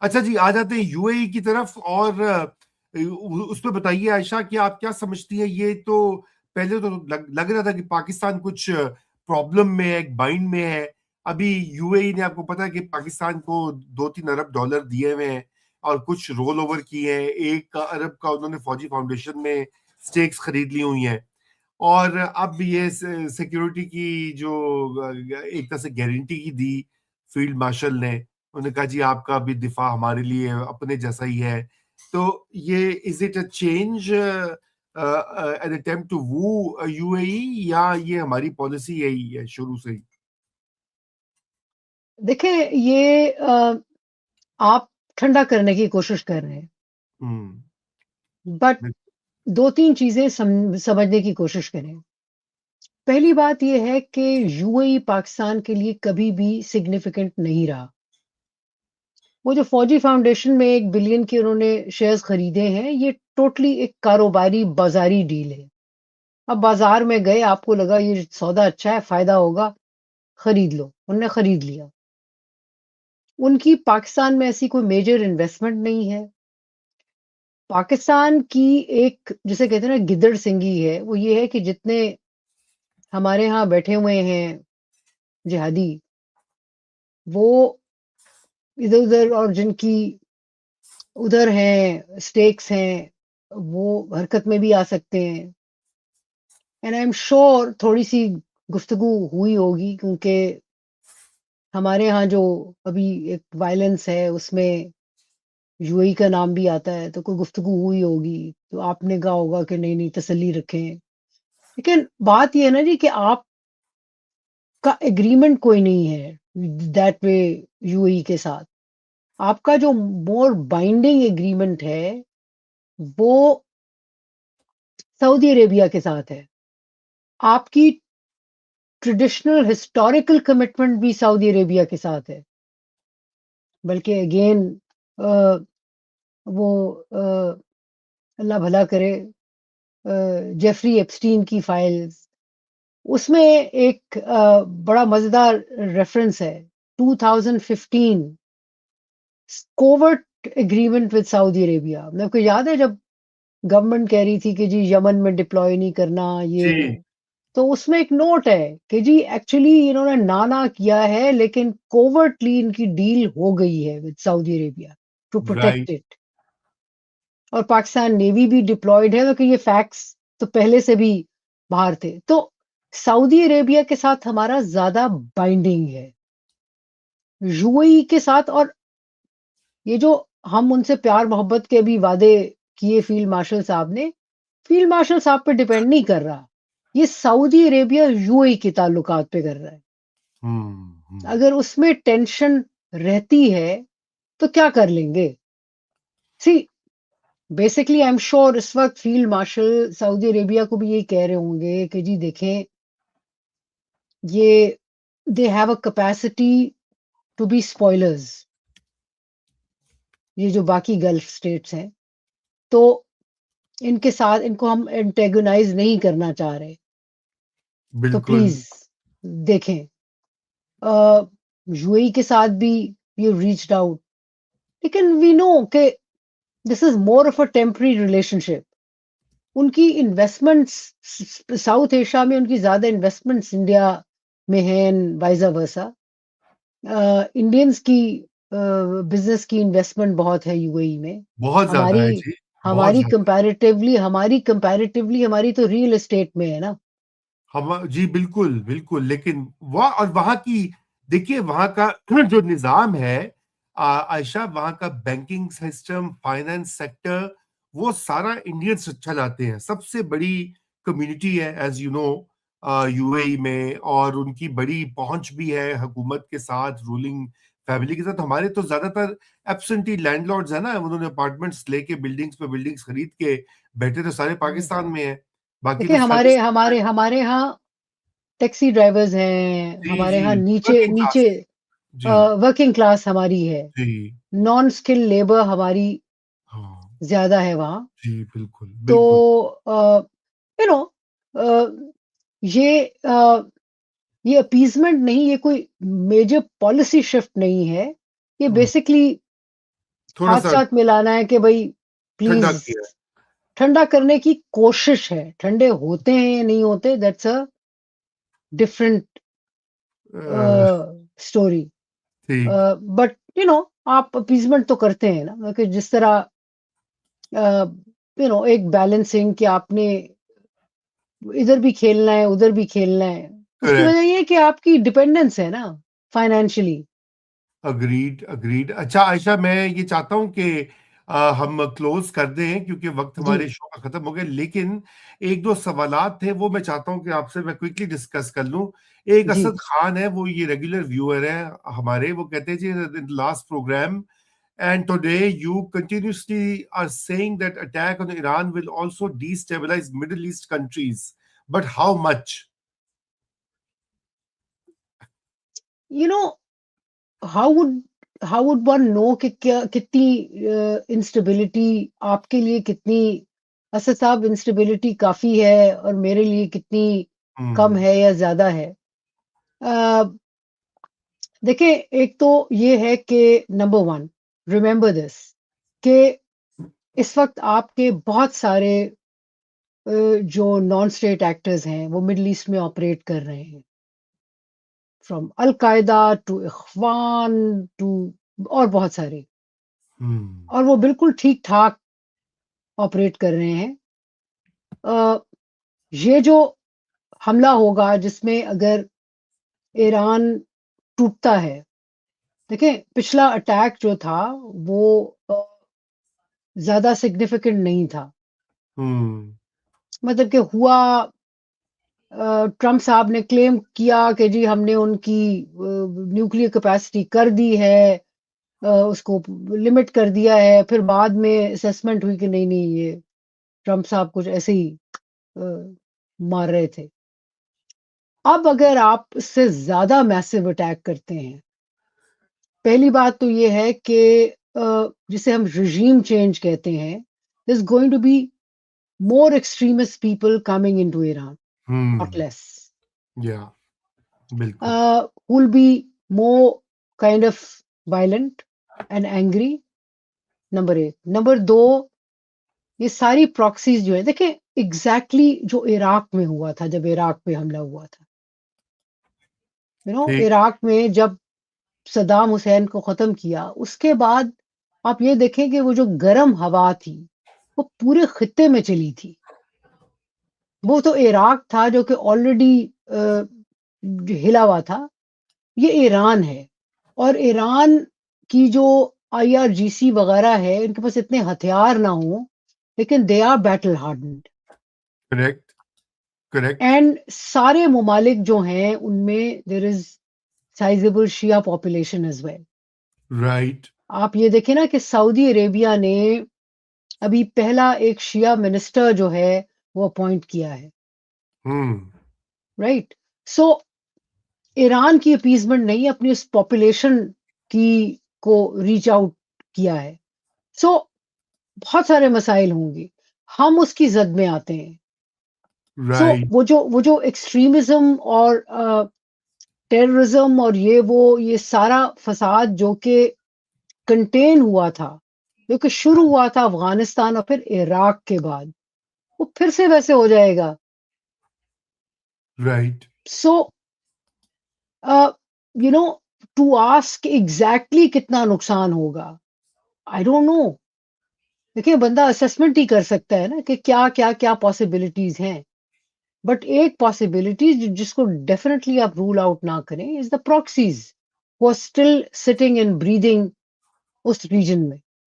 अच्छा जी, आ जाते हैं यूएई की तरफ। और उस पे बताइए आयशा कि आप क्या समझती हैं। ये तो पहले तो लग रहा था कि पाकिस्तान कुछ प्रॉब्लम में है, एक बाइंड में है। अभी यूएई ने, आपको पता है कि पाकिस्तान को 2-3 अरब डॉलर दिए हुए हैं और कुछ रोल ओवर किए हैं। 1 अरब का उन्होंने फौजी फाउंडेशन में स्टेक्स खरीद ली हुई हैं। और अब ये सिक्योरिटी की जो एक तरह से गारंटी की दी फील्ड मार्शल ने, उन्होंने कहा जी आपका भी दिफा हमारे लिए अपने जैसा ही है। तो ये is it a change, an attempt to woo UAE, या ये हमारी पॉलिसी यही है शुरू से ही? देखिए, ये आप ठंडा करने की कोशिश कर रहे हैं, हम्म। बट 2-3 चीज़ें समझने की कोशिश करें। पहली बात ये है कि यूएई पाकिस्तान के लिए कभी भी सिग्निफिकेंट नहीं रहा। वो जो फौजी फाउंडेशन में 1 बिलियन के उन्होंने शेयर्स खरीदे हैं, ये टोटली एक कारोबारी बाज़ारी डील है। अब बाज़ार में गए, आपको लगा ये सौदा अच्छा है, फ़ायदा होगा, खरीद लो। उन्होंने खरीद लिया। उनकी पाकिस्तान में ऐसी कोई मेजर इन्वेस्टमेंट नहीं है। पाकिस्तान की एक, जिसे कहते हैं ना, गिद्दड़ सिंगी है, वो ये है कि जितने हमारे यहाँ बैठे हुए हैं जिहादी, वो इधर-उधर, और जिनकी उधर हैं, स्टेक्स हैं, वो हरकत में भी आ सकते हैं। एंड आई एम श्योर थोड़ी-सी गुफ्तगू हुई होगी, क्योंकि हमारे यहाँ जो अभी एक वायलेंस है, उसमें यूएई का नाम भी आता है, तो कोई गुफ्तगू हुई होगी, तो आपने कहा होगा कि नहीं-नहीं, तसल्ली रखें। लेकिन बात ये है ना जी कि आपका एग्रीमेंट कोई नहीं है दैट वे यूएई के साथ। आपका जो मोर बाइंडिंग एग्रीमेंट है, वो सऊदी अरेबिया के साथ है। आपकी ट्रेडिशनल हिस्टोरिकल कमिटमेंट भी सऊदी अरेबिया के साथ है। बल्कि अगेन, वो अल्लाह भला करे, जेफरी एप्स्टीन की फाइल्स, उसमें एक बड़ा मजेदार रेफरेंस है, 2015 covert agreement with Saudi Arabia. मेरे को याद है जब गवर्नमेंट कह रही थी कि जी यमन में डिप्लॉय नहीं करना, ये वो, जी। तो उसमें एक नोट है कि जी एक्चुअली इन्होंने ना किया है, लेकिन कोवर्टली इनकी डील हो गई है with Saudi Arabia to right. Protect it. और पाकिस्तान नेवी भी डिप्लॉयड है, तो कि ये फैक्ट्स तो पहले से भी बाहर थे। तो सऊदी अरेबिया के साथ हमारा ज्यादा बाइंडिंग है, यूएई के साथ। और ये जो हम उनसे प्यार मोहब्बत के भी वादे किए फील्ड मार्शल साहब ने, फील्ड मार्शल साहब पे डिपेंड नहीं कर रहा। ये सऊदी अरेबिया यूएई के ताल्लुकात पे कर रहा है। हम्म। अगर उसमें टेंशन रहती है, तो क्या कर लेंगे? सी, बेसिकली आई एम श्योर इस वक्त फील्ड मार्शल सऊदी अरेबिया को भी यही कह रहे होंगे कि जी देखें, ये they have a capacity to be spoilers, ये जो बाकी गल्फ स्टेट्स हैं, तो इनके साथ इनको हम एंटेगोनाइज नहीं करना चाह रहे। तो बिल्कुल। प्लीज देखें, यूएई के साथ भी ये रीच्ड आउट, लेकिन वी नो कि this is more of a temporary relationship. उनकी इन्वेस्टमेंट्स साउथ एशिया में, उनकी ज्यादा इन्वेस्टमेंट्स इंडिया में है, एंड वाइजा वर्सा। इंडियंस की बिजनेस की इन्वेस्टमेंट बहुत है यूएई में। बहुत ज्यादा हमारी है जी। बहुत हमारी ज्यादा। कंपैरेटिवली हमारी तो रियल एस्टेट में है ना। हम जी बिल्कुल बिल्कुल। लेकिन वह और वहां की, देखिए वहां का जो निजाम है, आयशा, वहां का बैंकिंग सिस्टम, फाइनेंस सेक्टर, वो सारा इंडियंस चलाते हैं। सबसे बड़ी कम्युनिटी है, एज यू नो, यूएई में। और उनकी बड़ी पहुंच भी है हुकूमत के साथ, रूलिंग फैमिली के साथ। हमारे तो ज्यादातर एब्सेंटी लैंडलॉर्ड्स है ना, उन्होंने अपार्टमेंट्स लेके बिल्डिंग्स पे बिल्डिंग्स खरीद के बैठे तो सारे पाकिस्तान में है। बाकी देखिए, तो हमारे सर्विस। हमारे हमारे यहाँ टैक्सी ड्राइवर्स हैं, जी हमारे जी। यहाँ नीचे वर्किंग नीचे क्लास। जी वर्किंग क्लास हमारी है। जी। नॉन स्किल लेबर हमारी हाँ ज्यादा है वहाँ। जी बिल्कुल तो बिल्कुल। यू नो, ये ये अपीजमेंट नहीं, ये कोई मेजर पॉलिसी शिफ्ट नहीं है। ये हम्म। बेसिकली थोड़ा हाथ सा साथ मिलाना है कि भाई ठंडा प्लीज किया ठंडा करने की कोशिश है। ठंडे होते हैं या नहीं होते, दैट्स अ डिफरेंट है। स्टोरी। ठीक। बट आप अपीजमेंट तो करते हैं ना, कि जिस तरह एक बैलेंसिंग कि आपने इधर भी खेलना है उधर भी खेलना है। उसकी करेक्ट। वजह ये है कि आपकी डिपेंडेंस है ना फाइनेंशियली। Agreed agreed. अच्छा आयशा, मैं ये चाहता हूँ कि हम क्लोज कर दें क्योंकि वक्त जी हमारे शो का खत्म हो गया, लेकिन एक दो सवालात थे वो मैं चाहता हूँ कि आपसे मैं क्विकली डिस्कस कर लूं। एक जी असद खान है, वो ये रेगुलर व्यूअर है हमारे, वो कहते हैं जी in last programme and today you continuously are saying that attack on Iran will also destabilize Middle East countries, but how much? You know how would one know कि क्या कितनी इंस्टेबिलिटी आपके लिए कितनी। असद साहब, इंस्टेबिलिटी काफी है और मेरे लिए कितनी कम हम्म। है या ज्यादा है। अ, देखिए, एक तो ये है कि नंबर वन, रिमेंबर दिस, कि इस वक्त आपके बहुत सारे जो नॉन स्टेट एक्टर्स हैं वो मिडल ईस्ट में ऑपरेट कर रहे हैं, from al Qaeda to Ikhwan to और बहुत सारे, हम्म। और वो बिल्कुल ठीक ठाक ऑपरेट कर रहे हैं। अ, ये जो हमला होगा जिसमें अगर ईरान टूटता है, देखिए पिछला अटैक जो था वो अ, ज्यादा सिग्निफिकेंट नहीं था। हम्म। मतलब कि हुआ, ट्रम्प साहब ने क्लेम किया कि जी हमने उनकी न्यूक्लियर कैपेसिटी कर दी है, उसको लिमिट कर दिया है। फिर बाद में असेसमेंट हुई कि नहीं नहीं, ये ट्रम्प साहब कुछ ऐसे ही अ, मार रहे थे। अब अगर आप इससे ज्यादा मैसिव अटैक करते हैं, पहली बात तो ये है कि जिसे हम रिजीम चेंज कहते हैं, there's going to be more extremist people coming into Iran, not hmm. less, या बिल्कुल। who will be more kind of violent and angry, number एक। नंबर दो, ये सारी प्रॉक्सीज जो है, देखिए एग्जैक्टली जो इराक में हुआ था, जब इराक पे हमला हुआ था, ठीक। इराक में जब सद्दाम हुसैन को खत्म किया, उसके बाद आप ये देखें कि वो जो गर्म हवा थी वो पूरे खित्ते में चली थी। वो तो इराक था जो कि ऑलरेडी हिला हुआ था, ये ईरान है। और ईरान की जो आईआरजीसी वगैरह है, इनके पास इतने हथियार ना हो, लेकिन they are battle hardened. Correct. Correct. And सारे ममालिक जो हैं उनमें there is sizeable Shia population as well. Right. आप ये देखें ना कि सऊदी अरेबिया ने अभी पहला एक शिया मिनिस्टर जो है वो अपॉइंट किया है, हम्म। राइट। सो ईरान की अपीजमेंट नहीं, अपनी उस पॉपुलेशन की को रीच आउट किया है। सो बहुत सारे मसाइल होंगे, हम उसकी जद में आते हैं। सो राइट। वो जो एक्सट्रीमिज्म और टेररिज्म और ये सारा फसाद जो कि कंटेन हुआ था, जो कि शुरू हुआ था अफगानिस्तान और फिर इराक के बाद, वो फिर से वैसे हो जाएगा। Right. So you know to ask exactly कितना नुकसान होगा, आई डोंट नो। देखिए, बंदा असेसमेंट ही कर सकता है ना कि क्या क्या क्या पॉसिबिलिटीज हैं। बट एक पॉसिबिलिटी जिसको डेफिनेटली आप रूल आउट ना करें, इज द प्रॉक्सीज, वो स्टिल सिटिंग एंड ब्रीदिंग उस रीजन में।